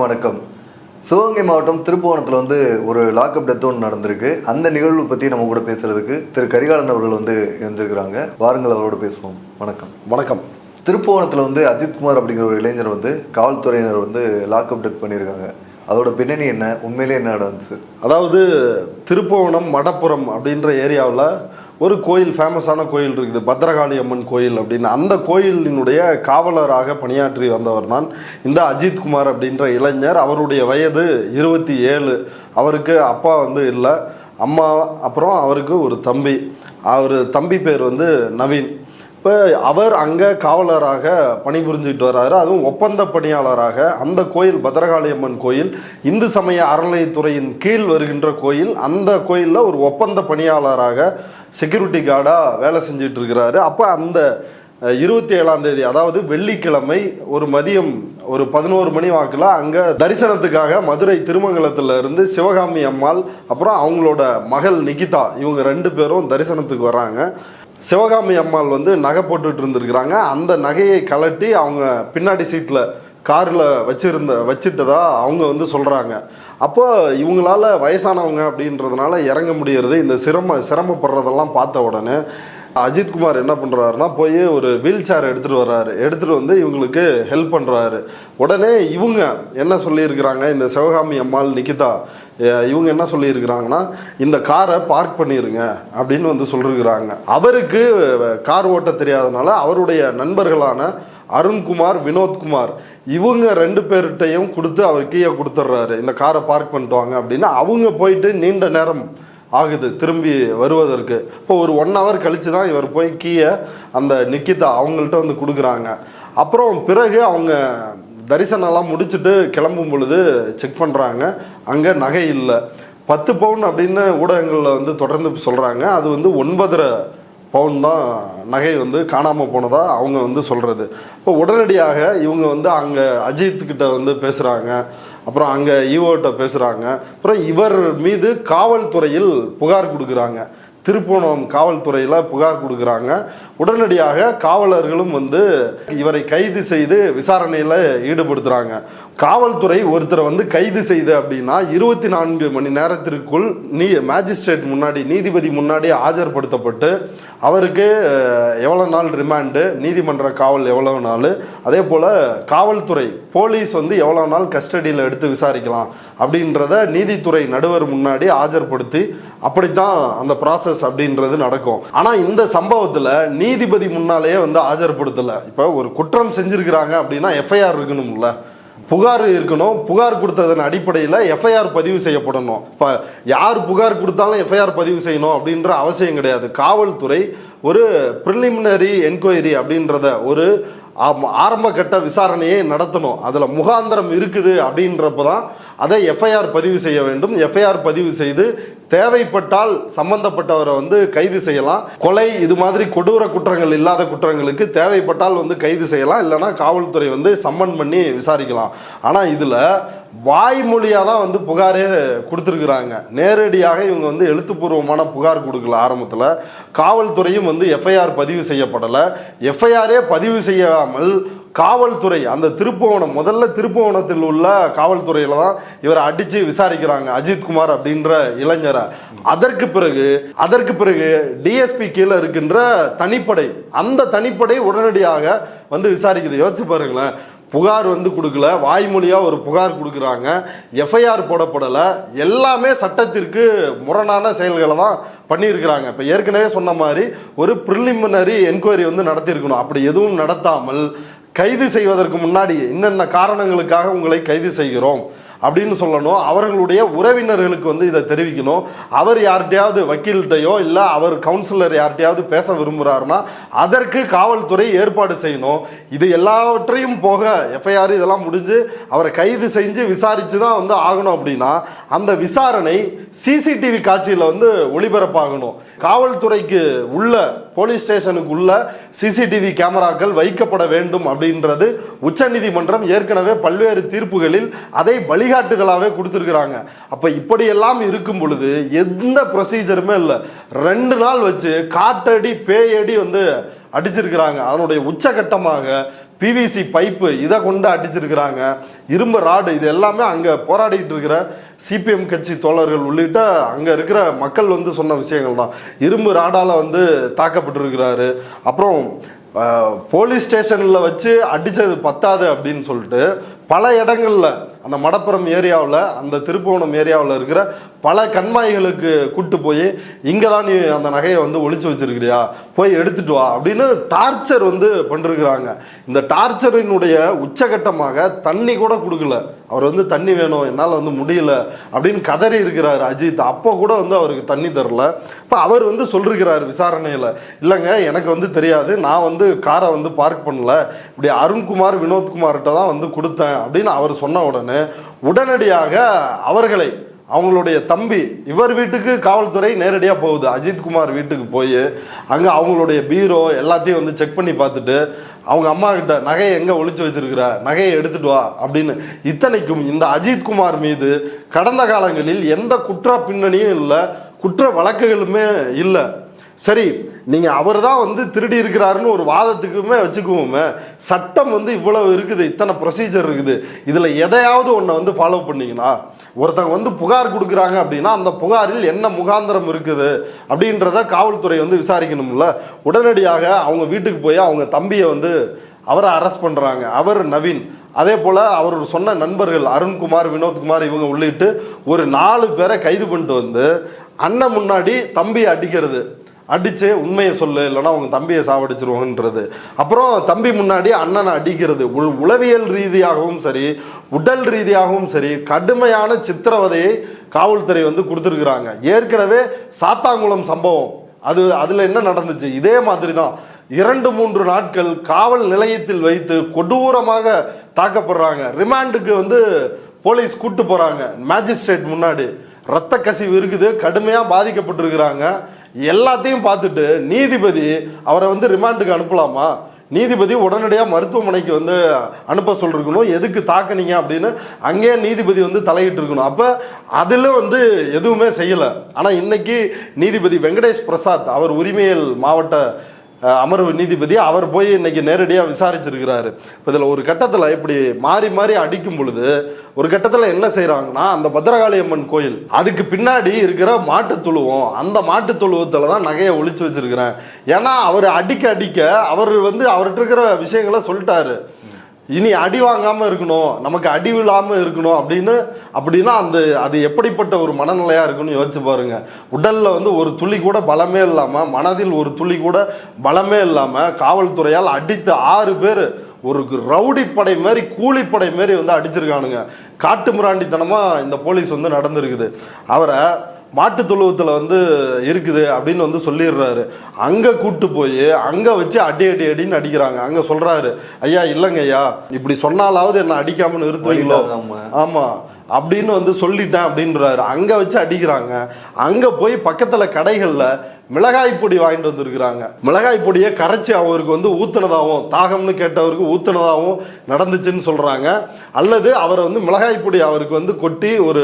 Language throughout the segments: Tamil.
வணக்கம். சிவகங்கை மாவட்டம் திருப்புவனத்தில் ஒரு லாக்அப் டெத் ஒன்று நடந்திருக்கு. அந்த நிகழ்வு பற்றி நம்ம கூட பேசுறதுக்கு திரு கரிகாலன் அவர்கள் இருந்திருக்கிறாங்க. வாருங்கள், அவரோட பேசுவோம். வணக்கம். வணக்கம். திருப்புவனத்தில் அஜித்குமார் அப்படிங்கிற ஒரு இளைஞர் காவல்துறையினர் லாக்அப் டெத் பண்ணியிருக்காங்க. அதோட பின்னணி என்ன, உண்மையிலே என்ன நடந்துச்சு? அதாவது திருப்புவனம் மடப்புறம் அப்படின்ற ஏரியாவில் ஒரு கோயில், ஃபேமஸான கோயில் இருக்குது, பத்ரகாளி அம்மன் கோயில் அப்படின்னு. அந்த கோயிலினுடைய காவலராக பணியாற்றி வந்தவர் தான் இந்த அஜித்குமார் அப்படின்ற இளைஞர். அவருடைய வயது 27. அவருக்கு அப்பா இல்லை, அம்மா, அப்புறம் அவருக்கு ஒரு தம்பி. தம்பி பேர் நவீன். இப்போ அவர் அங்கே காவலராக பணிபுரிஞ்சுக்கிட்டு வர்றாரு. அதுவும் ஒப்பந்த பணியாளராக. அந்த கோயில் பத்ரகாளி அம்மன் கோயில் இந்து சமய அறநிலையத்துறையின் கீழ் வருகின்ற கோயில். அந்த கோயிலில் ஒரு ஒப்பந்த பணியாளராக செக்யூரிட்டி கார்டாக வேலை செஞ்சுட்டு இருக்கிறாரு. அப்போ அந்த 27ஆம் தேதி, அதாவது வெள்ளிக்கிழமை ஒரு மதியம் ஒரு 11 மணி வாக்கில் அங்கே தரிசனத்துக்காக மதுரை திருமங்கலத்தில் இருந்து சிவகாமி அம்மாள் அப்புறம் அவங்களோட மகள் நிகிதா, இவங்க 2 பேரும் தரிசனத்துக்கு வர்றாங்க. சிவகாமி அம்மாள் நகை போட்டுட்டு இருந்திருக்கிறாங்க. அந்த நகையை கலட்டி அவங்க பின்னாடி சீட்டில் காரில் வச்சுட்டதா அவங்க சொல்கிறாங்க. அப்போ இவங்களால வயசானவங்க அப்படின்றதுனால இறங்க முடியறது, இந்த சிரமப்படுறதெல்லாம் பார்த்த உடனே அஜித்குமார் என்ன பண்ணுறாருன்னா போய் ஒரு வீல் சேர் எடுத்துகிட்டு வர்றாரு. எடுத்துகிட்டு இவங்களுக்கு ஹெல்ப் பண்ணுறாரு. உடனே இவங்க என்ன சொல்லியிருக்கிறாங்க, இந்த சிவகாமி அம்மாள் நிகிதா இவங்க என்ன சொல்லியிருக்கிறாங்கன்னா, இந்த காரை பார்க் பண்ணிடுங்க அப்படின்னு சொல்லியிருக்கிறாங்க. அவருக்கு கார் ஓட்ட தெரியாதனால அவருடைய நண்பர்களான அருண்குமார், வினோத்குமார் இவங்க 2 பேர்கிட்டையும் கொடுத்து அவர் கீயை கொடுத்துட்றாரு, இந்த காரை பார்க் பண்ணிட்டு வாங்க அப்படின்னு. அவங்க போயிட்டு நீண்ட நேரம் ஆகுது திரும்பி வருவதற்கு. இப்போ ஒரு 1 hour கழித்து தான் இவர் போய் கீயை அந்த நிக்கிதா அவங்கள்ட்ட கொடுக்குறாங்க. அப்புறம் பிறகு அவங்க தரிசனம்லாம் முடிச்சுட்டு கிளம்பும் பொழுது செக் பண்ணுறாங்க, அங்கே நகை இல்லை. 10 பவுன் அப்படின்னு ஊடகங்களில் தொடர்ந்து சொல்கிறாங்க. அது 9.5 பவுன் தான் நகை காணாமல் போனதாக அவங்க சொல்கிறது. இப்போ உடனடியாக இவங்க அங்கே அஜித்துக்கிட்ட பேசுகிறாங்க. அப்புறம் அங்கே ஈவோட்ட பேசுகிறாங்க. அப்புறம் இவர் மீது காவல்துறையில் புகார் கொடுக்குறாங்க. திருப்புவனம் காவல்துறையில் புகார் கொடுக்குறாங்க. உடனடியாக காவலர்களும் இவரை கைது செய்து விசாரணையில் ஈடுபடுத்துகிறாங்க. காவல்துறை ஒருத்தரை கைது செய்து அப்படின்னா 24 மணி நேரத்திற்குள் மேஜிஸ்ட்ரேட் முன்னாடி, நீதிபதி முன்னாடி ஆஜர்படுத்தப்பட்டு அவருக்கு எவ்வளோ நாள் ரிமாண்டு, நீதிமன்ற காவல் எவ்வளோ நாள், அதே போல் காவல்துறை போலீஸ் எவ்வளோ நாள் கஸ்டடியில் எடுத்து விசாரிக்கலாம் அப்படின்றத நீதித்துறை நடுவர் முன்னாடி ஆஜர்படுத்தி அப்படித்தான் அந்த ப்ராசஸ் அப்படின்றது நடக்கும். ஆனால் இந்த சம்பவத்தில் நீதிபதி முன்னாலேயே ஆஜர்படுத்தலை. இப்போ ஒரு குற்றம் செஞ்சுருக்கிறாங்க அப்படின்னா எஃப்ஐஆர் இருக்கணும்ல, புகார் இருக்கணும். புகார் கொடுத்ததன் அடிப்படையில் எஃப்ஐஆர் பதிவு செய்யப்படணும். இப்போ யார் புகார் கொடுத்தாலும் எஃப்ஐஆர் பதிவு செய்யணும் அப்படின்ற அவசியம் கிடையாது. காவல்துறை ஒரு ப்ரிலிமினரி என்கொயரி அப்படின்றத ஒரு ஆரம்ப கட்ட விசாரணையை நடத்தணும். அதில் முகாந்திரம் இருக்குது அப்படின்றப்ப தான் அதை எஃப்ஐஆர் பதிவு செய்ய வேண்டும். எஃப்ஐஆர் பதிவு செய்து தேவைப்பட்டால் சம்பந்தப்பட்டவரை கைது செய்யலாம். கொலை இது மாதிரி கொடூர குற்றங்கள் இல்லாத குற்றங்களுக்கு தேவைப்பட்டால் கைது செய்யலாம். இல்லைனா காவல்துறை சம்மன் பண்ணி விசாரிக்கலாம். ஆனால் இதில் வாய்மொழியாக தான் புகாரே கொடுத்துருக்குறாங்க. நேரடியாக இவங்க எழுத்துப்பூர்வமான புகார் கொடுக்கல. ஆரம்பத்தில் காவல்துறையும் எஃப்ஐஆர் பதிவு செய்யப்படலை. எஃப்ஐஆரே பதிவு செய்யாமல் காவல்துறை அந்த முதல்ல திருப்புவனத்தில் உள்ள காவல்துறையில தான் இவரை அடிச்சு விசாரிக்கிறாங்க, அஜித்குமார் அப்படின்ற இளைஞரை. அதற்கு பிறகு டிஎஸ்பி கீழே இருக்கின்ற தனிப்படை, அந்த தனிப்படை உடனடியாக விசாரிக்குது. யோசிச்சு பாருங்களேன், புகார் கொடுக்கல, வாய்மொழியா ஒரு புகார் கொடுக்குறாங்க, எஃப்ஐஆர் போடப்படலை. எல்லாமே சட்டத்திற்கு முரணான செயல்களை தான் பண்ணியிருக்கிறாங்க. இப்போ ஏற்கனவே சொன்ன மாதிரி ஒரு ப்ரிலிமினரி என்கொயரி நடத்தியிருக்கணும். அப்படி எதுவும் நடத்தாமல் கைது செய்வதற்கு முன்னாடி என்னென்ன காரணங்களுக்காக உங்களை கைது செய்கிறோம் அப்படின்னு சொல்லணும். அவர்களுடைய உறவினர்களுக்கு இதை தெரிவிக்கணும். அவர் யார்கிட்டையாவது வக்கீல்கிட்டையோ இல்லை அவர் கவுன்சிலர் யார்கிட்டையாவது பேச விரும்புகிறாருன்னா அதற்கு காவல்துறை ஏற்பாடு செய்யணும். இது எல்லாவற்றையும் போக எஃப்ஐஆர் இதெல்லாம் முடிஞ்சு அவரை கைது செஞ்சு விசாரித்து தான் ஆகணும். அப்படின்னா அந்த விசாரணை சிசிடிவி காட்சியில் ஒளிபரப்பாகணும். காவல்துறைக்கு உள்ள போலீஸ் ஸ்டேஷனுக்கு உள்ள சிசிடிவி கேமராக்கள் வைக்கப்பட வேண்டும் அப்படின்றது உச்சநீதிமன்றம் ஏற்கனவே பல்வேறு தீர்ப்புகளில் அதை வழிகாட்டுதலாகவே கொடுத்துருக்குறாங்க. அப்போ இப்படியெல்லாம் இருக்கும் பொழுது எந்த ப்ரொசீஜருமே இல்லை. 2 நாள் வச்சு காட்டடி பேயடி அடிச்சிருக்கிறாங்க. அதனுடைய உச்சகட்டமாக பிவிசி பைப்பு இதை கொண்டு அடிச்சிருக்கிறாங்க, இரும்பு ராடு, இது எல்லாமே அங்கே போராடிட்டு இருக்கிற சிபிஎம் கட்சி தோழர்கள் உள்ளிட்ட அங்கே இருக்கிற மக்கள் வந்து சொன்ன விஷயங்கள் தான். இரும்பு ராடால் வந்து தாக்கப்பட்டிருக்கிறாரு. அப்புறம் போலீஸ் ஸ்டேஷனில் வச்சு அடித்தது பத்தாது அப்படின்னு சொல்லிட்டு பல இடங்களில் அந்த மடப்புறம் ஏரியாவில், அந்த திருப்புவனம் ஏரியாவில் இருக்கிற பல கண்மாய்களுக்கு கூட்டு போய் இங்கே தான் நீ அந்த நகையை வந்து ஒளிச்சு வச்சிருக்கிறியா, போய் எடுத்துட்டு வா அப்படின்னு டார்ச்சர் வந்து பண்ணிருக்கிறாங்க. இந்த டார்ச்சரினுடைய உச்சகட்டமாக தண்ணி கூட கொடுக்கல. அவர் வந்து தண்ணி வேணும், என்னால் வந்து முடியல அப்படின்னு கதறி இருக்கிறார் அஜித். அப்போ கூட வந்து அவருக்கு தண்ணி தரல. இப்போ அவர் வந்து சொல்லிருக்கிறார் விசாரணையில், இல்லைங்க எனக்கு வந்து தெரியாது, நான் வந்து காரை வந்து பார்க் பண்ணல, இப்படி அருண்குமார் வினோத்குமார்கிட்ட தான் வந்து கொடுத்தேன் அப்படின்னு அவர் சொன்ன உடனடியாக அவர்களை, அவங்களுடைய தம்பி, இவர் வீட்டுக்கு காவல்துறை நேரடியாக போகுது. அஜித்குமார் வீட்டுக்கு போய் அங்கே அவங்களுடைய பீரோ எல்லாத்தையும் வந்து செக் பண்ணி பார்த்துட்டு அவங்க அம்மா கிட்ட நகையை எங்கே ஒளிச்சு வச்சிருக்கிற, நகையை எடுத்துட்டு வா அப்படின்னு. இத்தனைக்கும் இந்த அஜித்குமார் மீது கடந்த காலங்களில் எந்த குற்ற பின்னணியும் இல்லை, குற்ற வழக்குகளுமே இல்லை. சரி, நீங்கள் அவர் தான் வந்து திருடி இருக்கிறாருன்னு ஒரு வாதத்துக்குமே வச்சுக்குவோமே, சட்டம் வந்து இவ்வளவு இருக்குது, இத்தனை ப்ரொசீஜர் இருக்குது, இதில் எதையாவது ஒன்றை வந்து ஃபாலோ பண்ணிங்கன்னா, ஒருத்தவங்க வந்து புகார் கொடுக்குறாங்க அப்படின்னா அந்த புகாரில் என்ன முகாந்திரம் இருக்குது அப்படின்றத காவல்துறை வந்து விசாரிக்கணும்ல. உடனடியாக அவங்க வீட்டுக்கு போய் அவங்க தம்பியை வந்து அவரை அரெஸ்ட் பண்ணுறாங்க. அவர் நவீன். அதே போல் அவர் சொன்ன நண்பர்கள் அருண்குமார், வினோத்குமார் இவங்க உள்ளிட்டு ஒரு 4 பேரை கைது பண்ணிட்டு வந்து அண்ணன் முன்னாடி தம்பியை அடிக்கிறது, அடித்து உண்மையை சொல்லு இல்லைன்னா அவங்க தம்பியை சாவடிச்சிருவாங்கன்றது. அப்புறம் தம்பி முன்னாடி அண்ணனை அடிக்கிறது. உளவியல் ரீதியாகவும் சரி, உடல் ரீதியாகவும் சரி, கடுமையான சித்திரவதையை காவல்துறை வந்து கொடுத்துருக்குறாங்க. ஏற்கனவே சாத்தாங்குளம் சம்பவம், அதில் என்ன நடந்துச்சு, இதே மாதிரி தான் 2-3 நாட்கள் காவல் நிலையத்தில் வைத்து கொடூரமாக தாக்கப்படுறாங்க. ரிமாண்டுக்கு வந்து போலீஸ் கூட்டு போகிறாங்க, மேஜிஸ்ட்ரேட் முன்னாடி ரத்த கசிவு இருக்குது, கடுமையாக பாதிக்கப்பட்டிருக்கிறாங்க. எல்லாத்தையும் பார்த்துட்டு நீதிபதி அவரை வந்து ரிமாண்டுக்கு அனுப்பலாமா, நீதிபதி உடனடியாக மருத்துவமனைக்கு வந்து அனுப்ப சொல்லிருக்கணும், எதுக்கு தாக்குனீங்க அப்படின்னு அங்கேயே நீதிபதி வந்து தலையிட்டு இருக்கணும். அப்போ அதில் வந்து எதுவுமே செய்யலை. ஆனால் இன்னைக்கு நீதிபதி வெங்கடேஷ் பிரசாத், அவர் உரிமையல் மாவட்ட அமர்வு நீதிபதி, அவர் போய் இன்னைக்கு நேரடியாக விசாரிச்சிருக்கிறாரு. இப்போ இதில் ஒரு கட்டத்தில் இப்படி மாறி மாறி அடிக்கும் பொழுது ஒரு கட்டத்தில் என்ன செய்கிறாங்கன்னா, அந்த பத்ரகாளி அம்மன் கோயில் அதுக்கு பின்னாடி இருக்கிற மாட்டு தொழுவம், அந்த மாட்டு தொழுவத்தில் தான் நகையை ஒளிச்சு வச்சிருக்கிறேன். ஏன்னா அவர் அடிக்க அடிக்க அவர் வந்து அவர்கிட்ட இருக்கிற விஷயங்களை சொல்லிட்டாரு, இனி அடி வாங்காமல் இருக்கணும், நமக்கு அடி விழாமல் இருக்கணும் அப்படின்னா அது எப்படிப்பட்ட ஒரு மனநிலையாக இருக்குன்னு யோசிச்சு பாருங்க. உடலில் வந்து ஒரு துளி கூட பலமே இல்லாமல், மனதில் ஒரு துளி கூட பலமே இல்லாமல் காவல்துறையால் அடித்த 6 பேர் ஒரு ரவுடி படை மாதிரி, கூலிப்படை மாதிரி வந்து அடிச்சிருக்கானுங்க. காட்டு மிராண்டித்தனமாக இந்த போலீஸ் வந்து நடந்திருக்குது. அவரை மாட்டு தொழுவத்தில் வந்து இருக்குது அப்படின்னு வந்து சொல்லிடுறாரு. அங்கே கூட்டு போய் அங்கே வச்சு அடின்னு அடிக்கிறாங்க. அங்கே சொல்கிறாரு, ஐயா இல்லைங்க ஐயா, இப்படி சொன்னாலாவது என்ன அடிக்காமல் நிறுத்துவீங்களோ, ஆமாம் அப்படின்னு வந்து சொல்லிட்டேன் அப்படின்றாரு. அங்கே வச்சு அடிக்கிறாங்க. அங்கே போய் பக்கத்தில் கடைகளில் மிளகாய் பொடி வாங்கிட்டு வந்துருக்குறாங்க. மிளகாய் பொடியை கரைச்சி அவருக்கு வந்து ஊத்துனதாகவும், தாகம்னு கேட்டவருக்கு ஊத்துனதாகவும் நடந்துச்சுன்னு சொல்கிறாங்க. அல்லது அவரை வந்து மிளகாய் பொடி அவருக்கு வந்து கொட்டி ஒரு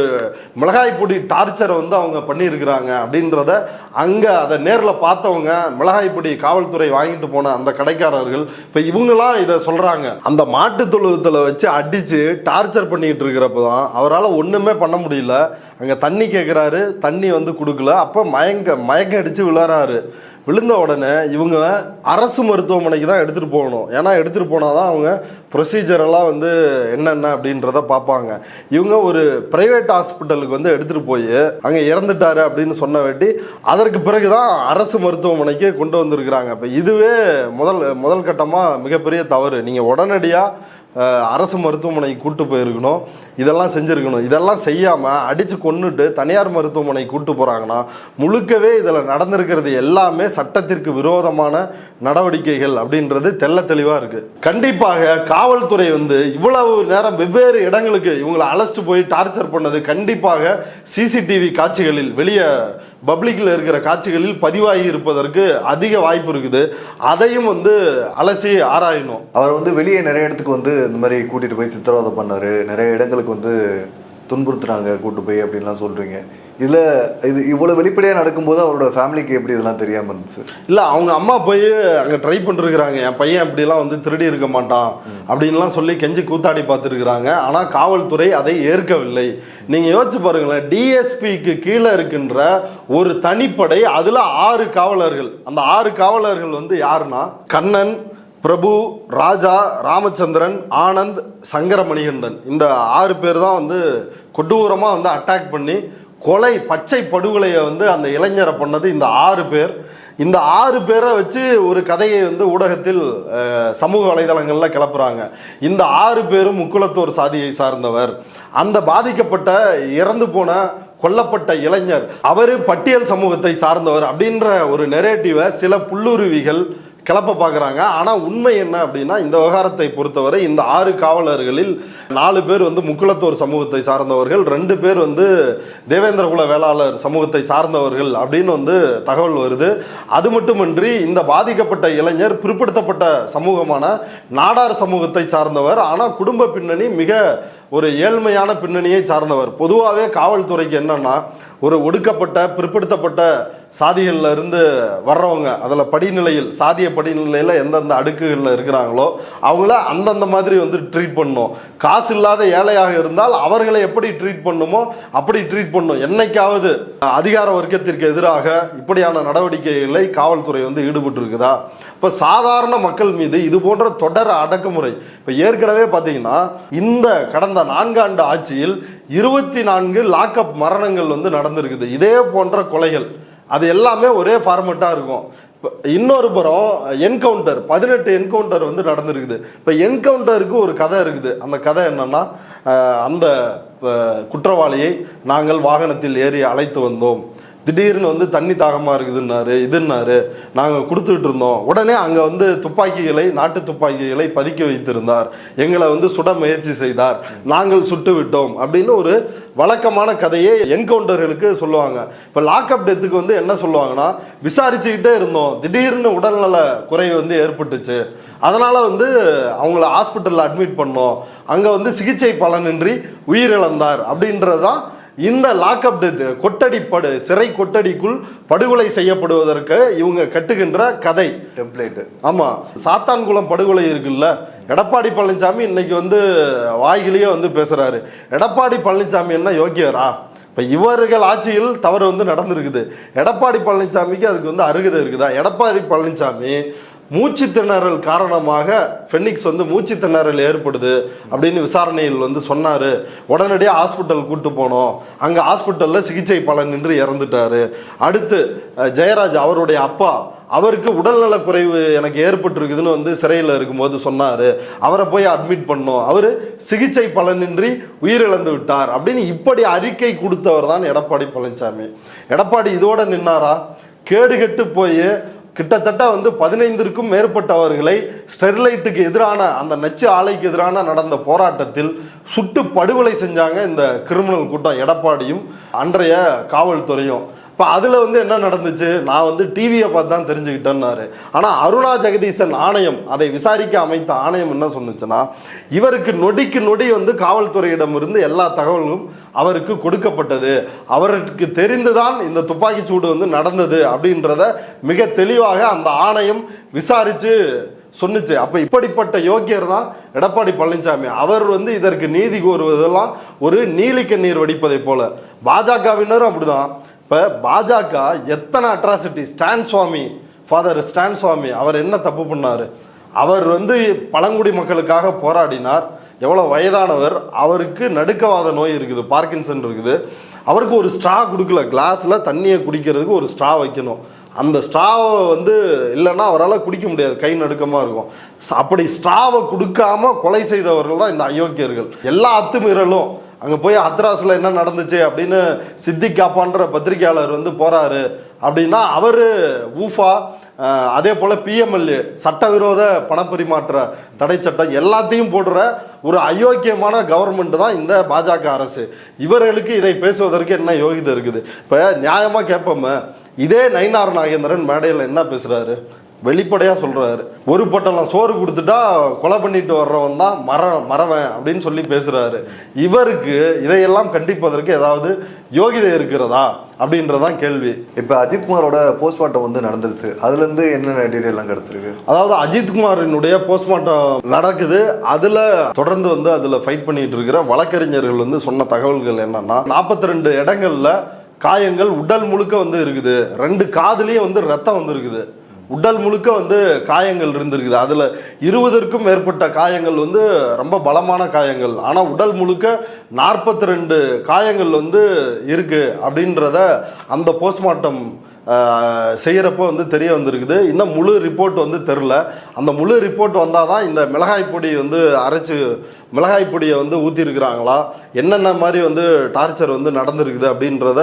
மிளகாய் பொடி டார்ச்சரை வந்து அவங்க பண்ணியிருக்கிறாங்க அப்படின்றத அங்கே அதை நேரில் பார்த்தவங்க, மிளகாய் பொடி காவல்துறை வாங்கிட்டு போன அந்த கடைக்காரர்கள், இப்போ இவங்களாம் இதை சொல்கிறாங்க. அந்த மாட்டு தொழுவத்தில் வச்சு அடித்து டார்ச்சர் பண்ணிக்கிட்டு இருக்கிறப்ப தான் அவரால் ஒன்றுமே பண்ண முடியல. அங்கே தண்ணி கேட்குறாரு, தண்ணி வந்து கொடுக்கல. அப்போ மயக்கம் அடித்து விழுறாரு. விழுந்த உடனே இவங்க அரசு மருத்துவமனைக்கு தான் எடுத்துகிட்டு போகணும். ஏன்னா எடுத்துகிட்டு போனால் தான் அவங்க ப்ரொசீஜரெல்லாம் வந்து என்னென்ன அப்படின்றத பார்ப்பாங்க. இவங்க ஒரு ப்ரைவேட் ஹாஸ்பிட்டலுக்கு வந்து எடுத்துகிட்டு போய் அங்கே இறந்துட்டாரு அப்படின்னு சொன்ன வேட்டி அதற்கு பிறகு தான் அரசு மருத்துவமனைக்கு கொண்டு வந்திருக்கிறாங்க. இப்போ இதுவே முதல் கட்டமாக மிகப்பெரிய தவறு. நீங்கள் உடனடியாக அரசு மருத்துவமனைக்கு கூட்டு போயிருக்கணும், இதெல்லாம் செஞ்சுருக்கணும். இதெல்லாம் செய்யாமல் அடித்து கொன்னுட்டு தனியார் மருத்துவமனைக்கு கூட்டு போகிறாங்கன்னா முழுக்கவே இதில் நடந்திருக்கிறது எல்லாமே சட்டத்திற்கு விரோதமான நடவடிக்கைகள் அப்படின்றது தெள்ள தெளிவாக இருக்குது. கண்டிப்பாக காவல்துறை வந்து இவ்வளவு நேரம் வெவ்வேறு இடங்களுக்கு இவங்களை அழைச்சிட்டு போய் டார்ச்சர் பண்ணது கண்டிப்பாக சிசிடிவி காட்சிகளில், வெளியே பப்ளிக்கில் இருக்கிற காட்சிகளில் பதிவாகி இருப்பதற்கு அதிக வாய்ப்பு இருக்குது. அதையும் வந்து அலசி ஆராயணும். அவர் வந்து வெளியே நிறைய இடத்துக்கு வந்து இந்த மாதிரி கூட்டிகிட்டு போய் சித்திரவதை பண்ணார், நிறைய இடங்களுக்கு வந்து துன்புறுத்துறாங்க கூட்டு போய் அப்படின்லாம் சொல்கிறீங்க. இதில் இது இவ்வளோ வெளிப்படையாக நடக்கும்போது அவரோட ஃபேமிலிக்கு எப்படி இதெல்லாம் தெரியாமல் இருந்துச்சு? இல்லை, அவங்க அம்மா போய் அங்கே ட்ரை பண்ணிருக்கிறாங்க, என் பையன் இப்படிலாம் வந்து திருடி இருக்க மாட்டான் அப்படின்லாம் சொல்லி கெஞ்சி கூத்தாடி பார்த்துருக்குறாங்க. ஆனால் காவல்துறை அதை ஏற்கவில்லை. நீங்கள் யோசிச்சு பாருங்களேன், டிஎஸ்பிக்கு கீழே இருக்கின்ற ஒரு தனிப்படை, அதில் 6 காவலர்கள். அந்த 6 காவலர்கள் வந்து யாருன்னா கண்ணன், பிரபு, ராஜா, ராமச்சந்திரன், ஆனந்த், சங்கரமணிகண்டன். இந்த 6 பேர் தான் வந்து கொடூரமாக வந்து அட்டாக் பண்ணி கொலை, பச்சை படுகொலையை வந்து அந்த இளைஞரை பண்ணது இந்த 6 பேர். இந்த 6 பேரை வச்சு ஒரு கதையை வந்து ஊடகத்தில் சமூக வலைதளங்களில் கிளப்புறாங்க. இந்த 6 பேரும் முக்குளத்தோர் சாதியை சார்ந்தவர். அந்த பாதிக்கப்பட்ட, இறந்து போன, கொல்லப்பட்ட இளைஞர் அவர் பட்டியல் சமூகத்தை சார்ந்தவர் அப்படின்ற ஒரு நெரேட்டிவை சில புல்லுருவிகள் கிளப்ப பார்க்குறாங்க. ஆனால் உண்மை என்ன அப்படின்னா, இந்த விவகாரத்தை பொறுத்தவரை இந்த 6 காவலர்களில் 4 பேர் வந்து முக்குளத்தோர் சமூகத்தை சார்ந்தவர்கள், 2 பேர் வந்து தேவேந்திரகுல வேளாளர் சமூகத்தை சார்ந்தவர்கள் அப்படின்னு வந்து தகவல் வருது. அது மட்டுமின்றி இந்த பாதிக்கப்பட்ட இளைஞர் பிற்படுத்தப்பட்ட சமூகமான நாடார் சமூகத்தை சார்ந்தவர். ஆனால் குடும்ப பின்னணி மிக ஒரு ஏழ்மையான பின்னணியை சார்ந்தவர். பொதுவாகவே காவல்துறைக்கு என்னன்னா, ஒரு ஒடுக்கப்பட்ட பிற்படுத்தப்பட்ட சாதிகளில் இருந்து வர்றவங்க, அதில் படிநிலையில், சாதிய படிநிலையில் எந்தெந்த அடுக்குகளில் இருக்கிறாங்களோ அவங்கள அந்தந்த மாதிரி வந்து ட்ரீட் பண்ணணும். காசு இல்லாத ஏழையாக இருந்தால் அவர்களை எப்படி ட்ரீட் பண்ணுமோ அப்படி ட்ரீட் பண்ணும். என்னைக்காவது அதிகார வர்க்கத்திற்கு எதிராக இப்படியான நடவடிக்கைகளை காவல்துறை வந்து ஈடுபட்டு இருக்குதா? இப்போ சாதாரண மக்கள் மீது இது போன்ற தொடர் அடக்குமுறை. இப்போ ஏற்கனவே பார்த்தீங்கன்னா இந்த கடந்த 4 ஆண்டு ஆட்சியில் 24 லாக்அப் மரணங்கள் வந்து நடந்திருக்குது. இதே போன்ற கொலைகள் அது எல்லாமே ஒரே ஃபார்மேட்டாக இருக்கும். இன்னொரு புறம் என்கவுண்டர், 18 என்கவுண்டர் வந்து நடந்திருக்குது. இப்போ என்கவுண்டருக்கு ஒரு கதை இருக்குது. அந்த கதை என்னன்னா, அந்த குற்றவாளியை நாங்கள் வாகனத்தில் ஏறி அழைத்து வந்தோம், திடீர்னு வந்து தண்ணி தாகமாக இருக்குதுன்னாரு, இதுன்னாரு, நாங்கள் கொடுத்துட்டு இருந்தோம். உடனே அங்கே வந்து துப்பாக்கிகளை, நாட்டு துப்பாக்கிகளை பதுக்க வைத்திருந்தார், எங்களை வந்து சுட முயற்சி செய்தார், நாங்கள் சுட்டு விட்டோம் அப்படின்னு ஒரு வழக்கமான கதையை என்கவுண்டர்களுக்கு சொல்லுவாங்க. இப்போ லாக்அப் டெத்துக்கு வந்து என்ன சொல்லுவாங்கன்னா, விசாரிச்சுக்கிட்டே இருந்தோம், திடீர்னு உடல்நல குறைவு வந்து ஏற்பட்டுச்சு, அதனால வந்து அவங்கள ஹாஸ்பிட்டலில் அட்மிட் பண்ணோம், அங்கே வந்து சிகிச்சை பலனின்றி உயிரிழந்தார் அப்படின்றதான் இந்த லாக்அப் டெத், கொட்டடிப்படு, சிறை கொட்டடிக்குள் படுகொலை செய்யப்படுவதற்கு இவங்க கட்டுகின்ற கதை டெம்ப்ளேட். ஆமா, சாத்தான்குளம் படுகொலை இருக்குல்ல, எடப்பாடி பழனிசாமி இன்னைக்கு வந்து வாய்கிலேயே வந்து பேசுறாரு. எடப்பாடி பழனிசாமி என்ன யோக்கியரா? இப்போ இவர்கள் ஆட்சியில் தவறு வந்து நடந்திருக்குது. எடப்பாடி பழனிசாமிக்கு அதுக்கு வந்து அருகதை இருக்குதா? எடப்பாடி பழனிசாமி மூச்சு திணறல் காரணமாக ஃபெனிக்ஸ் வந்து மூச்சு திணறல் ஏற்படுது அப்படின்னு விசாரணையில் வந்து சொன்னார். உடனடியாக ஹாஸ்பிட்டல் கூட்டு போனோம், அங்கே ஹாஸ்பிட்டலில் சிகிச்சை பலனின்றி இறந்துட்டாரு. அடுத்து ஜெயராஜ் அவருடைய அப்பா, அவருக்கு உடல்நல குறைவு எனக்கு ஏற்பட்டிருக்குதுன்னு வந்து சிறையில் இருக்கும்போது சொன்னார், அவரை போய் அட்மிட் பண்ணோம், அவர் சிகிச்சை பலனின்றி உயிரிழந்து விட்டார் அப்படின்னு இப்படி அறிக்கை கொடுத்தவர் தான் எடப்பாடி பழனிசாமி. எடப்பாடி இதோட நின்னாரா? கேடுகெட்டு போய் கிட்டத்தட்ட வந்து 15க்கும் மேற்பட்டவர்களை ஸ்டெர்லைட்டுக்கு எதிரான, அந்த நச்சு ஆலைக்கு எதிரான நடந்த போராட்டத்தில் சுட்டு படுகொலை செஞ்சாங்க இந்த கிரிமினல் கூட்டம், எடப்பாடியும் அன்றைய காவல்துறையும். இப்போ அதில் வந்து என்ன நடந்துச்சு, நான் வந்து டிவியை பார்த்து தான் தெரிஞ்சுக்கிட்டேன்னாரு. ஆனால் அருணா ஜெகதீசன் ஆணையம், அதை விசாரிக்க அமைத்த ஆணையம் என்ன சொன்னுச்சுன்னா, இவருக்கு நொடிக்கு நொடி வந்து காவல்துறையிடமிருந்து எல்லா தகவல்களும் அவருக்கு கொடுக்கப்பட்டது, அவருக்கு தெரிந்துதான் இந்த துப்பாக்கிச்சூடு வந்து நடந்தது அப்படின்றத மிக தெளிவாக அந்த ஆணையம் விசாரித்து சொன்னுச்சு. அப்போ இப்படிப்பட்ட யோக்கியர் தான் எடப்பாடி பழனிசாமி. அவர் வந்து இதற்கு நீதி கோருவதெல்லாம் ஒரு நீலி கண்ணீர் வடிப்பதை போல. பாஜகவினரும் அப்படிதான். இப்போ பாஜக எத்தனை அட்ராசிட்டி, ஸ்டான் சுவாமி, ஃபாதர் ஸ்டான் சுவாமி, அவர் என்ன தப்பு பண்ணார்? அவர் வந்து பழங்குடி மக்களுக்காக போராடினார். எவ்வளோ வயதானவர், அவருக்கு நடுக்கவாத நோய் இருக்குது, பார்க்கின்சன் இருக்குது. அவருக்கு ஒரு ஸ்ட்ரா கொடுக்கல, கிளாஸில் தண்ணியை குடிக்கிறதுக்கு ஒரு ஸ்ட்ரா வைக்கணும். அந்த ஸ்ட்ராவை வந்து இல்லைன்னா அவரால் குடிக்க முடியாது, கை நடுக்கமாக இருக்கும். அப்படி ஸ்ட்ராவை கொடுக்காம கொலை செய்தவர்கள் தான் இந்த அயோக்கியர்கள். எல்லா அத்துமீறலும் அங்கே போய் ஹத்ராஸில் என்ன நடந்துச்சு அப்படின்னு சித்திக் காப்பான்ற பத்திரிகையாளர் வந்து போகிறாரு அப்படின்னா, அவர் ஊஃபா, அதே போல் பிஎம்எல்ஏ, சட்டவிரோத பணப்பரிமாற்ற தடை சட்டம் எல்லாத்தையும் போடுற ஒரு அயோக்கியமான கவர்மெண்ட் தான் இந்த பாஜக அரசு. இவர்களுக்கு இதை பேசுவதற்கு என்ன யோகிதை இருக்குது? இப்போ நியாயமாக கேட்போமே, இதே நயினார் நாகேந்திரன் மேடையில் என்ன பேசுகிறாரு? வெளிப்படையா சொல்றாரு. ஒரு பொட்டலம் சோறு கொடுத்துட்டா கொலை பண்ணிட்டு வர்றவன் தான் மறவன் அப்படின்னு சொல்லி பேசுறாரு. இவருக்கு இதையெல்லாம் கண்டிப்பதற்கு ஏதாவது யோகிதை இருக்கிறதா அப்படின்றதான் கேள்வி. இப்ப அஜித்குமாரோட போஸ்ட்மார்ட்டம் வந்து நடந்துருச்சு, அதுல இருந்து என்னென்ன டீடைல் எல்லாம் கிடைச்சிருக்கு? அதாவது அஜித்குமாரினுடைய போஸ்ட்மார்ட்டம் நடக்குது. அதுல தொடர்ந்து வந்து அதுல ஃபைட் பண்ணிட்டு இருக்கிற வழக்கறிஞர்கள் வந்து சொன்ன தகவல்கள் என்னன்னா, 42 இடங்கள்ல காயங்கள் உடல் முழுக்க வந்து இருக்குது. 2 காதுலயும் வந்து ரத்தம் வந்து இருக்குது. உடல் முழுக்க வந்து காயங்கள் இருந்திருக்குது. அதுல 20க்கும் மேற்பட்ட காயங்கள் வந்து ரொம்ப பலமான காயங்கள். ஆனா உடல் முழுக்க 42 காயங்கள் வந்து இருக்கு அப்படின்றத அந்த போஸ்ட்மார்ட்டம் செய்யறப்போ வந்து தெரிய வந்திருக்குது. இன்னும் முழு ரிப்போர்ட் வந்து தெரில. அந்த முழு ரிப்போர்ட் வந்தாதான் இந்த மிளகாய் பொடி வந்து அரைச்சு மிளகாய் பொடியை வந்து ஊற்றிருக்கிறாங்களா, என்னென்ன மாதிரி வந்து டார்ச்சர் வந்து நடந்திருக்குது அப்படின்றத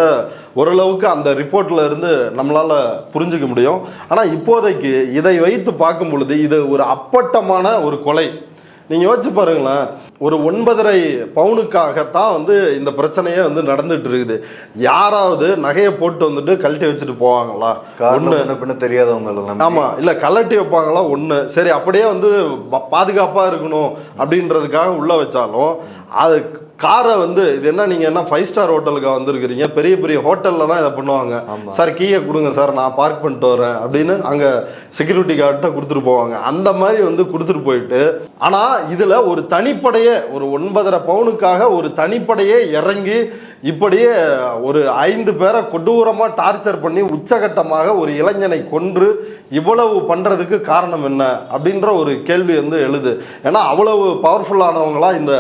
ஓரளவுக்கு அந்த ரிப்போர்ட்ல இருந்து நம்மளால புரிஞ்சுக்க முடியும். ஆனால் இப்போதைக்கு இதை வைத்து பார்க்கும் பொழுது இது ஒரு அப்பட்டமான ஒரு கொலை. நீங்கள் யோசிச்சு பாருங்களேன், ஒரு 9.5 பவுனுக்காகத்தான் வந்து இந்த பிரச்சனையே வந்து நடந்துட்டு இருக்குது. யாராவது நகையை போட்டு வந்துட்டு கழட்டி வச்சுட்டு போவாங்களா? ஒன்று தெரியாதவங்க. ஆமா, இல்லை கழட்டி வைப்பாங்களா? ஒன்று சரி, அப்படியே வந்து பாதுகாப்பாக இருக்கணும் அப்படின்றதுக்காக உள்ள வச்சாலும் அது காரை வந்து இது என்ன, நீங்க என்ன 5 ஸ்டார் ஹோட்டலுக்கு வந்திருக்கிறீங்க, பெரிய பெரிய ஹோட்டல்ல தான் இதை பண்ணுவாங்க. சார் கீயை கொடுங்க சார், நான் பார்க் பண்ணிட்டு வரேன் அப்படின்னு அங்க செக்யூரிட்டி கார்ட்ட கொடுத்துட்டு போவாங்க. அந்த மாதிரி வந்து கொடுத்துட்டு போயிட்டு, ஆனா இதுல ஒரு தனிப்படையே ஒரு 9.5 பவுனுக்காக ஒரு தனிப்படையே இறங்கி இப்படியே ஒரு 5 பேரை கொடூரமா டார்ச்சர் பண்ணி உச்சகட்டமாக ஒரு இளைஞனை கொன்று இவ்வளவு பண்றதுக்கு காரணம் என்ன அப்படின்ற ஒரு கேள்வி வந்து எழுது. ஏன்னா அவ்வளவு பவர்ஃபுல்லானவங்களா இந்த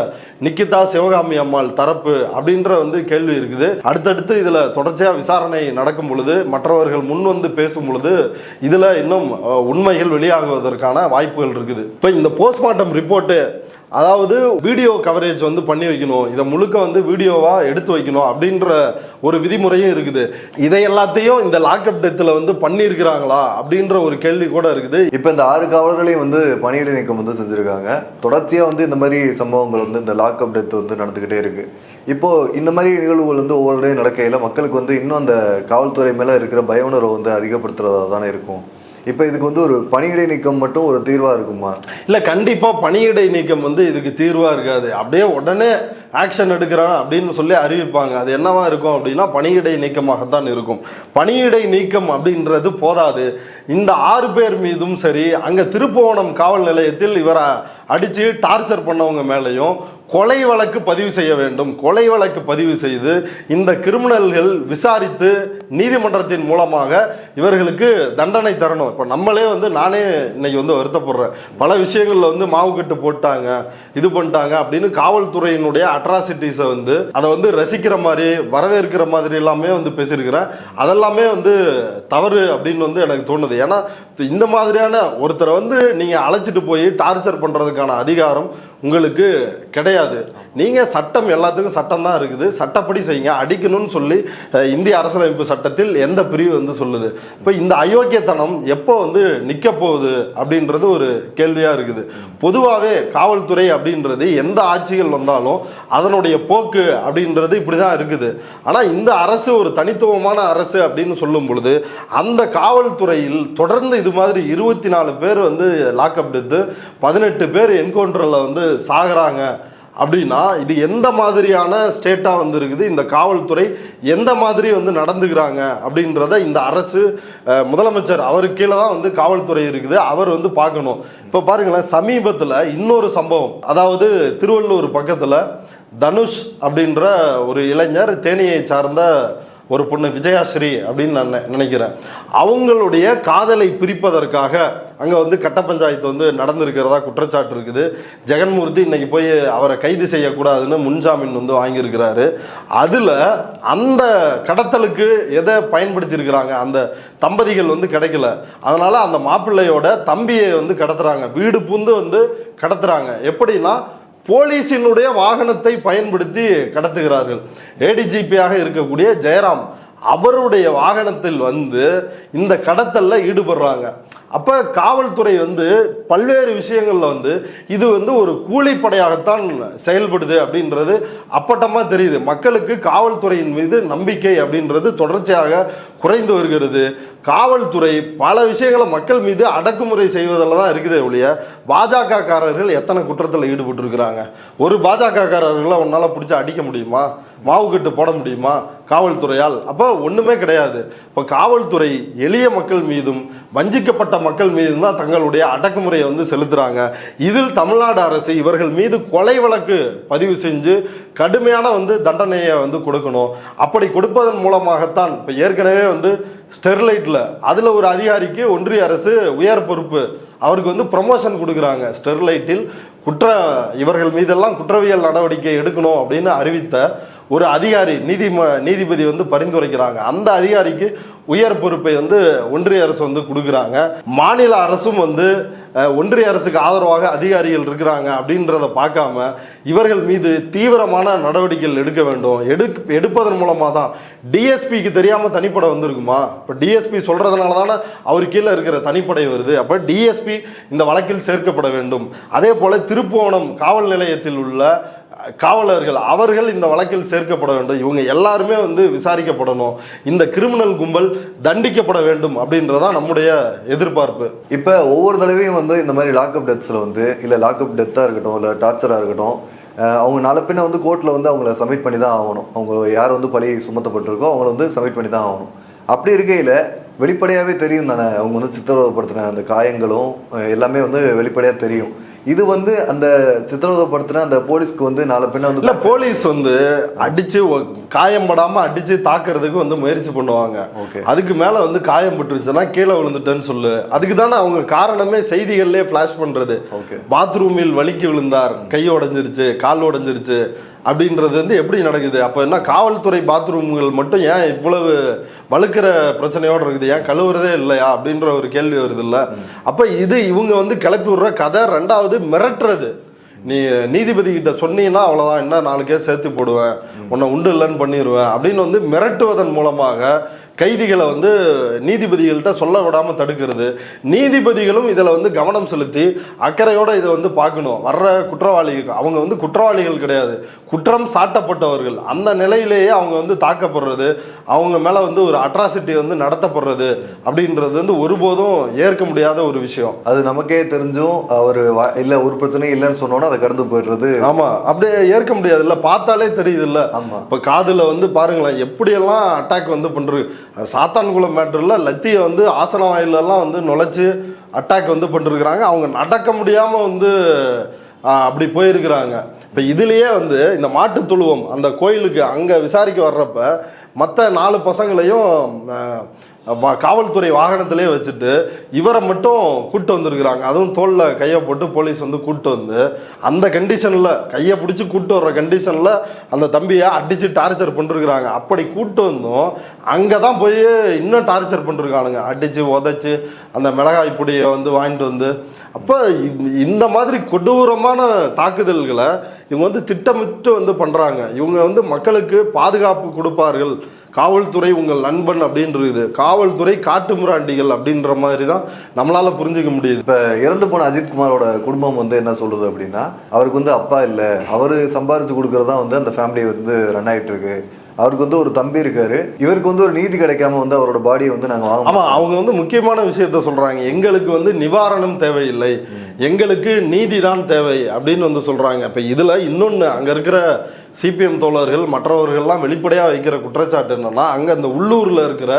நிக்கிதா சிவகாமி அம்மாள் தரப்பு அப்படின்ற வந்து கேள்வி இருக்குது. அடுத்தடுத்து இதுல தொடர்ச்சியா விசாரணை நடக்கும் பொழுது, மற்றவர்கள் முன் வந்து பேசும் பொழுது இதுல இன்னும் உண்மைகள் வெளியாகுவதற்கான வாய்ப்புகள் இருக்குது. இப்ப இந்த போஸ்ட்மார்ட்டம் ரிப்போர்ட்டு, அதாவது வீடியோ கவரேஜ் வந்து பண்ணி வைக்கணும், இதை முழுக்க வந்து வீடியோவா எடுத்து வைக்கணும் அப்படின்ற ஒரு விதிமுறையும் இருக்குது. இதை எல்லாத்தையும் இந்த லாக்அப் டெத்தில் வந்து பண்ணியிருக்கிறாங்களா அப்படின்ற ஒரு கேள்வி கூட இருக்குது. இப்போ இந்த 6 காவலர்களையும் வந்து பணியிடை நீக்கம் வந்து செஞ்சுருக்காங்க. தொடர்ச்சியாக வந்து இந்த மாதிரி சம்பவங்கள் வந்து இந்த லாக்அப் டெத் வந்து நடந்துக்கிட்டே இருக்கு. இப்போ இந்த மாதிரி நிகழ்வுகள் வந்து ஒவ்வொரு இடையும் நடக்கையில் மக்களுக்கு வந்து இன்னும் அந்த காவல்துறை மேலே இருக்கிற பய உணர்வை வந்து அதிகப்படுத்துறதா தானே இருக்கும். இப்போ இதுக்கு வந்து ஒரு பணியிடை நீக்கம் மட்டும் ஒரு தீர்வாக இருக்குமா? இல்லை, கண்டிப்பாக பணியிடை நீக்கம் வந்து இதுக்கு தீர்வாக இருக்காது. அப்படியே உடனே ஆக்ஷன் எடுக்கிறான் அப்படின்னு சொல்லி அறிவிப்பாங்க. அது என்னவா இருக்கும் அப்படின்னா பணியிடை நீக்கமாகத்தான் இருக்கும். பணியிடை நீக்கம் அப்படின்றது போதாது. இந்த 6 பேர் மீதும் சரி, அங்கே திருப்புவனம் காவல் நிலையத்தில் இவரை அடித்து டார்ச்சர் பண்ணவங்க மேலேயும் கொலை வழக்கு பதிவு செய்ய வேண்டும். கொலை வழக்கு பதிவு செய்து இந்த கிரிமினல்கள் விசாரித்து நீதிமன்றத்தின் மூலமாக இவர்களுக்கு தண்டனை தரணும். இப்போ நம்மளே வந்து, நானே இன்னைக்கு வந்து வருத்தப்படுறேன், பல விஷயங்கள்ல வந்து மாவு கட்டு போட்டாங்க, இது பண்ணிட்டாங்க அப்படின்னு காவல்துறையினுடைய அட்ராசிட்டிஸை வந்து அதை வந்து ரசிக்கிற மாதிரி வரவேற்கிற மாதிரி எல்லாமே வந்து பேசியிருக்கிறேன். அதெல்லாமே வந்து தவறு அப்படின்னு வந்து எனக்கு தோணுது. ஏன்னா இந்த மாதிரியான ஒருத்தரை வந்து நீங்க அழைச்சிட்டு போய் டார்ச்சர் பண்றதுக்கான அதிகாரம் உங்களுக்கு கிடையாது. நீங்க சட்டம், எல்லாத்துக்கும் சட்டம் தான் இருக்குது, சட்டப்படி செய்யுங்க. அடிக்கணும்னு சொல்லி இந்திய அரசியலமைப்பு சட்டத்தில் எந்த பிரிவு வந்து சொல்லுது? இப்போ இந்த அயோக்கியத்தனம் எப்போ வந்து நிற்க போகுது அப்படின்றது ஒரு கேள்வியா இருக்குது. பொதுவாகவே காவல்துறை அப்படின்றது எந்த ஆட்சிகள் வந்தாலும் அதனுடைய போக்கு அப்படின்றது இப்படிதான் இருக்குது. ஆனா இந்த அரசு ஒரு தனித்துவமான அரசு அப்படின்னு சொல்லும் பொழுது அந்த காவல்துறையில் தொடர்ந்து இது மாதிரி 24 பேர் வந்து லாக்அப் டெத்து, 18 பேர் என்கவுண்டர்ல வந்து சாகுறாங்க அப்படின்னா இது எந்த மாதிரியான ஸ்டேட்டா வந்து இருக்குது, இந்த காவல்துறை எந்த மாதிரி வந்து நடந்துக்கிறாங்க அப்படின்றத இந்த அரசு, முதலமைச்சர் அவருக்கு கீழே தான் வந்து காவல்துறை இருக்குது, அவர் வந்து பார்க்கணும். இப்போ பாருங்களேன், சமீபத்தில் இன்னொரு சம்பவம், அதாவது திருவள்ளூர் பக்கத்தில் தனுஷ் அப்படின்ற ஒரு இளைஞர், தேனியை சார்ந்த ஒரு பொண்ணு விஜயாஸ்ரீ அப்படின்னு நான் நினைக்கிறேன், அவங்களுடைய காதலை பிரிப்பதற்காக அங்கே வந்து கட்ட பஞ்சாயத்து வந்து நடந்திருக்கிறதா குற்றச்சாட்டு இருக்குது. ஜெகன்மூர்த்தி இன்னைக்கு போய் அவரை கைது செய்யக்கூடாதுன்னு முன்ஜாமீன் வந்து வாங்கியிருக்கிறாரு. அதில் அந்த கடத்தலுக்கு எதை பயன்படுத்தியிருக்கிறாங்க, அந்த தம்பதிகள் வந்து கிடைக்கல, அதனால அந்த மாப்பிள்ளையோட தம்பியை வந்து கடத்துறாங்க, வீடு பூந்து வந்து கடத்துறாங்க. எப்படின்னா போலீசினுடைய வாகனத்தை பயன்படுத்தி கடத்துகிறார்கள். ஏடிஜிபியாக இருக்கக்கூடிய ஜெயராம் அவருடைய வாகனத்தில் வந்து இந்த கடத்தல்ல ஈடுபடுறாங்க. அப்ப காவல்துறை வந்து பல்வேறு விஷயங்கள்ல வந்து இது வந்து ஒரு கூலிப்படையாகத்தான் செயல்படுது அப்படின்றது அப்பட்டமா தெரியுது. மக்களுக்கு காவல்துறையின் மீது நம்பிக்கை அப்படின்றது தொடர்ச்சியாக குறைந்து வருகிறது. காவல்துறை பல விஷயங்களை மக்கள் மீது அடக்குமுறை செய்வதில் தான் இருக்குதே ஒழிய பாஜக காரர்கள் எத்தனை குற்றத்தில் ஈடுபட்டு இருக்கிறாங்க. ஒரு பாஜக காரர்களை உன்னால பிடிச்சி அடிக்க முடியுமா? மாவு கட்டு போட முடியுமா காவல்துறையால்? அப்போ ஒண்ணுமே கிடையாது. இப்போ காவல்துறை எளிய மக்கள் மீதும் வஞ்சிக்கப்பட்ட மக்கள் மீதும் தான் தங்களுடைய அடக்குமுறையை வந்து செலுத்துறாங்க. இதில் தமிழ்நாடு அரசு இவர்கள் மீது கொலை வழக்கு பதிவு செஞ்சு கடுமையான வந்து தண்டனையை வந்து கொடுக்கணும். அப்படி கொடுப்பதன் மூலமாகத்தான் இப்போ ஏற்கனவே வந்து ஸ்டெர்லைட்ல அதுல ஒரு அதிகாரிக்கு ஒன்றிய அரசு உயர் பொறுப்பு, அவருக்கு வந்து ப்ரமோஷன் கொடுக்குறாங்க. ஸ்டெர்லைட்டில் இவர்கள் மீதெல்லாம் குற்றவியல் நடவடிக்கை எடுக்கணும் அப்படின்னு அறிவித்த ஒரு அதிகாரி நீதிபதி வந்து பரிந்துரைக்கிறாங்க. அந்த அதிகாரிக்கு உயர் பொறுப்பை வந்து ஒன்றிய அரசு வந்து கொடுக்குறாங்க. மாநில அரசும் வந்து ஒன்றிய அரசுக்கு ஆதரவாக அதிகாரிகள் இருக்கிறாங்க அப்படின்றத பார்க்காம இவர்கள் மீது தீவிரமான நடவடிக்கைகள் எடுக்க வேண்டும். எடுப்பதன் மூலமாக தான் டிஎஸ்பிக்கு தெரியாம தனிப்படை வந்திருக்குமா? இப்போ டிஎஸ்பி சொல்றதுனால தானே அவர் கீழே இருக்கிற தனிப்படை வருது. அப்போ டிஎஸ்பி இந்த வழக்கில் சேர்க்கப்பட வேண்டும். அதே போல திருப்புவனம் காவல் நிலையத்தில் உள்ள காவலர்கள் அவர்கள் இந்த வழக்கில் சேர்க்கப்பட வேண்டும். இவங்க எல்லாருமே வந்து விசாரிக்கப்படணும். இந்த கிரிமினல் கும்பல் தண்டிக்கப்பட வேண்டும் அப்படின்றதான் நம்முடைய எதிர்பார்ப்பு. இப்போ ஒவ்வொரு தடவையும் வந்து இந்த மாதிரி லாக்அப் டெத்ஸில் வந்து இல்லை லாக்அப் டெத்தாக இருக்கட்டும் இல்லை டார்ச்சராக இருக்கட்டும், அவங்க நாளை பின்ன வந்து கோர்ட்டில் வந்து அவங்கள சப்மிட் பண்ணி தான் ஆகணும். அவங்க யார் வந்து பழி சுமத்தப்பட்டிருக்கோ அவங்கள வந்து சப்மிட் பண்ணி தான் ஆகணும். அப்படி இருக்கையில் வெளிப்படையாகவே தெரியும் தானே அவங்க வந்து சித்திரவதைப்படுத்தின அந்த காயங்களும் எல்லாமே வந்து வெளிப்படையாக தெரியும். இது வந்து அந்த சித்திரவதைப்படுத்தின அந்த போலீஸ்க்கு வந்து நாளை பின்ன வந்து இல்லை, போலீஸ் வந்து அடிச்சு காயம்படாம அடிச்சு தாக்குறதுக்கு வந்து முயற்சி பண்ணுவாங்க. அதுக்கு மேல வந்து காயம் பட்டுருச்சுன்னா கீழே விழுந்துட்டேன்னு சொல்லு. அதுக்கு தானே அவங்க காரணமே செய்திகள்லேயே ஃபிளாஷ் பண்றது. பாத்ரூமில் வலிக்கு விழுந்தார், கை உடைஞ்சிருச்சு, கால் உடைஞ்சிருச்சு அப்படின்றது வந்து எப்படி நடக்குது? அப்போ என்ன காவல்துறை பாத்ரூம்கள் மட்டும் ஏன் இவ்வளவு வழுக்கிற பிரச்சனையோடு இருக்குது, ஏன் கழுவுறதே இல்லையா அப்படின்ற ஒரு கேள்வி வருது இல்லை? அப்போ இது இவங்க வந்து கிளப்பி விடுற கதை. ரெண்டாவது மிரட்டுறது. நீ நீதிபதி கிட்ட சொன்னீங்கன்னா அவ்வளோதான், என்ன 4 கேஸ் சேர்த்து போடுவேன், உன்னை உண்டு இல்லைன்னு பண்ணிடுவேன் அப்படின்னு வந்து மிரட்டுவதன் மூலமாக கைதிகளை வந்து நீதிபதிகள்கிட்ட சொல்ல விடாமல் தடுக்கிறது. நீதிபதிகளும் இதில் வந்து கவனம் செலுத்தி அக்கறையோடு இதை வந்து பார்க்கணும். வர்ற குற்றவாளிகள் அவங்க வந்து குற்றவாளிகள் கிடையாது, குற்றம் சாட்டப்பட்டவர்கள். அந்த நிலையிலேயே அவங்க வந்து தாக்கப்படுறது, அவங்க மேலே வந்து ஒரு அட்ராசிட்டி வந்து நடத்தப்படுறது அப்படின்றது வந்து ஒருபோதும் ஏற்க முடியாத ஒரு விஷயம். அது நமக்கே தெரிஞ்சும் அவர் இல்லை ஒரு பிரச்சனையும் இல்லைன்னு சொன்னோன்னா அதை கடந்து போயிடுறது. ஆமாம், அப்படியே ஏற்க முடியாது. இல்லை, பார்த்தாலே தெரியுது இல்லை? ஆமாம். இப்போ காதில் வந்து பாருங்களேன் எப்படியெல்லாம் அட்டாக் வந்து பண்ணுறது. சாத்தான்குளம் மேட்டரில் லத்தியை வந்து ஆசன வாயிலெல்லாம் வந்து நுழைச்சி அட்டாக் வந்து பண்ணிருக்கிறாங்க. அவங்க நடக்க முடியாமல் வந்து அப்படி போயிருக்கிறாங்க. இப்போ இதுலேயே வந்து இந்த மாட்டு தொழுவம் அந்த கோயிலுக்கு அங்கே விசாரிக்க வர்றப்ப மற்ற 4 பசங்களையும் காவல்துறை வாகனத்திலே வச்சுட்டு இவரை மட்டும் கூட்டு வந்திருக்கிறாங்க. அதுவும் தோளில் கையை போட்டு போலீஸ் வந்து கூட்டு வந்து அந்த கண்டிஷனில் கையை பிடிச்சி கூட்டு வர்ற கண்டிஷனில் அந்த தம்பியை அடித்து டார்ச்சர் பண்ணிருக்கிறாங்க. அப்படி கூட்டு வந்தோம் அங்கே தான் போய் இன்னும் டார்ச்சர் பண்ணிருக்கானுங்க, அடித்து உதைச்சி அந்த மிளகாய் பொடியை வந்து வாங்கிட்டு வந்து. அப்போ இந்த மாதிரி கொடூரமான தாக்குதல்களை இவங்க வந்து திட்டமிட்டு வந்து பண்ணுறாங்க. இவங்க வந்து மக்களுக்கு பாதுகாப்பு கொடுப்பார்கள், காவல்துறை உங்கள் நண்பன் அப்படின்றது, காவல்துறை காட்டுமிராண்டிகள் அப்படின்ற மாதிரி தான் நம்மளால புரிஞ்சுக்க முடியுது. இப்போ இறந்து போன அஜித்குமாரோட குடும்பம் வந்து என்ன சொல்லுது அப்படின்னா, அவருக்கு வந்து அப்பா இல்லை, அவர் சம்பாரிச்சு கொடுக்கறதா வந்து அந்த ஃபேமிலி வந்து ரன் ஆகிட்டு இருக்கு. அவருக்கு வந்து ஒரு தம்பி இருக்காரு, இவருக்கு வந்து ஒரு நீதி கிடைக்காம வந்து அவரோட பாடியை வந்து நாங்கள் வாங்க. ஆமாம், அவங்க வந்து முக்கியமான விஷயத்த சொல்றாங்க. எங்களுக்கு வந்து நிவாரணம் தேவையில்லை, எங்களுக்கு நீதி தான் தேவை அப்படின்னு வந்து சொல்றாங்க. இப்போ இதுல இன்னொன்று அங்கே இருக்கிற சிபிஎம் தோழர்கள் மற்றவர்கள்லாம் வெளிப்படையாக வைக்கிற குற்றச்சாட்டு என்னன்னா, அங்கே அந்த உள்ளூரில் இருக்கிற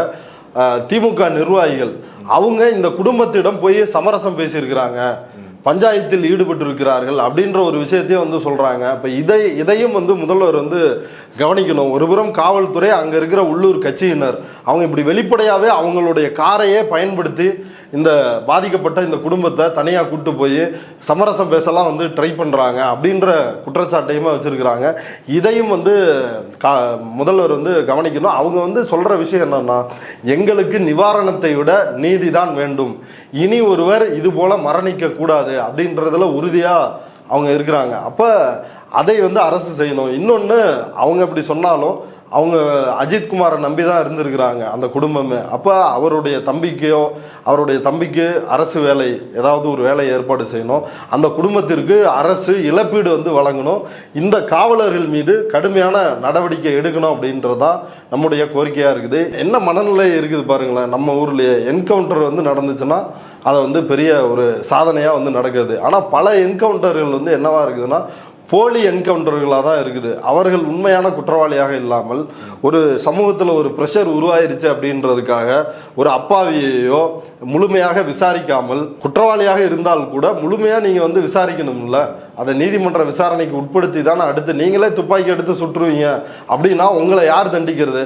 திமுக நிர்வாகிகள் அவங்க இந்த குடும்பத்திடம் போய் சமரசம் பேசியிருக்கிறாங்க, பஞ்சாயத்தில் ஈடுபட்டு இருக்கிறார்கள் அப்படின்ற ஒரு விஷயத்தையும் வந்து சொல்றாங்க. இப்போ இதையும் வந்து முதல்வர் வந்து கவனிக்கணும். ஒருபுறம் காவல்துறை, அங்கே இருக்கிற உள்ளூர் கட்சியினர் அவங்க இப்படி வெளிப்படையாகவே அவங்களுடைய காரையே பயன்படுத்தி இந்த பாதிக்கப்பட்ட இந்த குடும்பத்தை தனியாக கூட்டு போய் சமரசம் பேசலாம் வந்து ட்ரை பண்ணுறாங்க அப்படின்ற குற்றச்சாட்டையுமே வச்சுருக்கிறாங்க. இதையும் வந்து முதல்வர் வந்து கவனிக்கணும். அவங்க வந்து சொல்கிற விஷயம் என்னன்னா, எங்களுக்கு நிவாரணத்தை விட நீதி தான் வேண்டும், இனி ஒருவர் இது போல மரணிக்க கூடாது அப்படின்றதுல உறுதியாக அவங்க இருக்கிறாங்க. அப்போ அதை வந்து அரசு செய்யணும். இன்னொன்று, அவங்க அப்படி சொன்னாலும் அவங்க அஜித்குமாரை நம்பி தான் இருந்திருக்கிறாங்க அந்த குடும்பமே. அப்போ அவருடைய தம்பிக்கு அரசு வேலை, ஏதாவது ஒரு வேலை ஏற்பாடு செய்யணும், அந்த குடும்பத்திற்கு அரசு இழப்பீடு வந்து வழங்கணும், இந்த காவலர்கள் மீது கடுமையான நடவடிக்கை எடுக்கணும் அப்படின்றதான் நம்முடைய கோரிக்கையாக இருக்குது. என்ன மனநிலை இருக்குது பாருங்களேன், நம்ம ஊர்லேயே என்கவுண்டர் வந்து நடந்துச்சுன்னா அதை வந்து பெரிய ஒரு சாதனையாக வந்து நடக்குது. ஆனால் பல என்கவுண்டர்கள் வந்து என்னவா இருக்குதுன்னா போலி என்கவுண்டர்களாக தான் இருக்குது. அவர்கள் உண்மையான குற்றவாளியாக இல்லாமல் ஒரு சமூகத்தில் ஒரு ப்ரெஷர் உருவாயிருச்சு அப்படின்றதுக்காக ஒரு அப்பாவியையோ முழுமையாக விசாரிக்காமல், குற்றவாளியாக இருந்தால் கூட முழுமையாக நீங்கள் வந்து விசாரிக்கணும்ல, அதை நீதிமன்ற விசாரணைக்கு உட்படுத்தி தானே அடுத்து நீங்களே துப்பாக்கி எடுத்து சுட்டுருவீங்க அப்படின்னா உங்களை யார் தண்டிக்கிறது?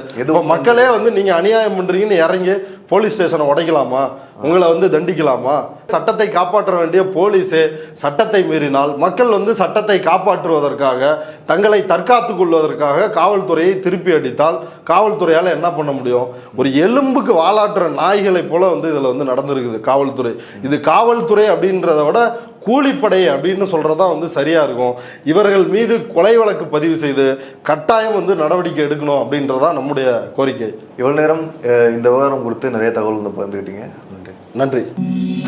மக்களே வந்து நீங்கள் அநியாயம் பண்ணுறீங்கன்னு இறங்கி போலீஸ் ஸ்டேஷனை உடைக்கலாமா? உங்களை வந்து தண்டிக்கலாமா? சட்டத்தை காப்பாற்ற வேண்டிய போலீஸே சட்டத்தை மீறினால் மக்கள் வந்து சட்டத்தை காப்பாற்றுவதற்காக, தங்களை தற்காத்துக் கொள்வதற்காக காவல்துறையை திருப்பி அடித்தால் காவல்துறையால் என்ன பண்ண முடியும்? ஒரு எலும்புக்கு வாலாட்டுற நாய்களை போல வந்து இதில் வந்து நடந்திருக்குது காவல்துறை. இது காவல்துறை அப்படின்றத விட கூலிப்படை அப்படின்னு சொல்றதா வந்து சரியா இருக்கும். இவர்கள் மீது கொலை வழக்கு பதிவு செய்து கட்டாயம் வந்து நடவடிக்கை எடுக்கணும் அப்படின்றதா நம்முடைய கோரிக்கை. இவ்வளவு நேரம் இந்த விவகாரம் கொடுத்து நிறைய தகவல் வந்து பகிர்ந்துக்கிட்டீங்க. நன்றி. நன்றி.